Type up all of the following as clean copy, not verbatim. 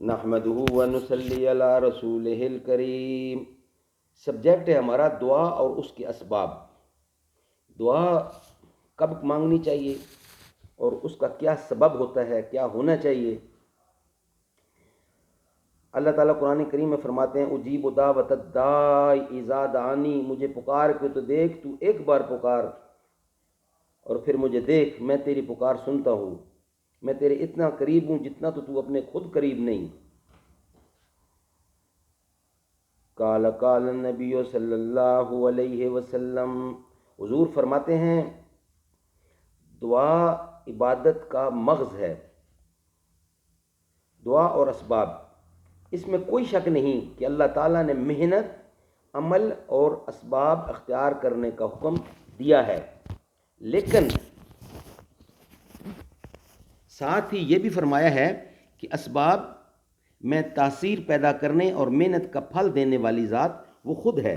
نحمدہ ونصلی علی رسولہ الکریم۔ سبجیکٹ ہے ہمارا دعا اور اس کے اسباب۔ دعا کب مانگنی چاہیے اور اس کا کیا سبب ہوتا ہے، کیا ہونا چاہیے۔ اللہ تعالیٰ قرآن کریم میں فرماتے ہیں اجیب دعوت الداعی اذا دعانی، مجھے پکار کے تو دیکھ، تو ایک بار پکار اور پھر مجھے دیکھ، میں تیری پکار سنتا ہوں، میں تیرے اتنا قریب ہوں جتنا تو اپنے خود قریب نہیں۔ قال النبی صلی اللہ علیہ وسلم، حضور فرماتے ہیں دعا عبادت کا مغز ہے۔ دعا اور اسباب، اس میں کوئی شک نہیں کہ اللہ تعالیٰ نے محنت، عمل اور اسباب اختیار کرنے کا حکم دیا ہے، لیکن ساتھ ہی یہ بھی فرمایا ہے کہ اسباب میں تاثیر پیدا کرنے اور محنت کا پھل دینے والی ذات وہ خود ہے،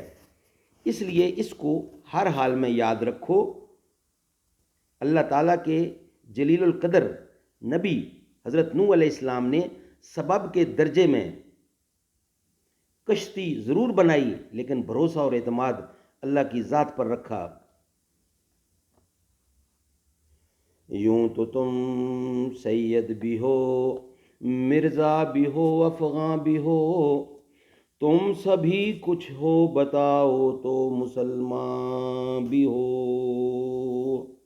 اس لیے اس کو ہر حال میں یاد رکھو۔ اللہ تعالیٰ کے جلیل القدر نبی حضرت نوح علیہ السلام نے سبب کے درجے میں کشتی ضرور بنائی، لیکن بھروسہ اور اعتماد اللہ کی ذات پر رکھا۔ یوں تو تم سید بھی ہو، مرزا بھی ہو، افغاں بھی ہو، تم سبھی کچھ ہو، بتاؤ تو مسلمان بھی ہو۔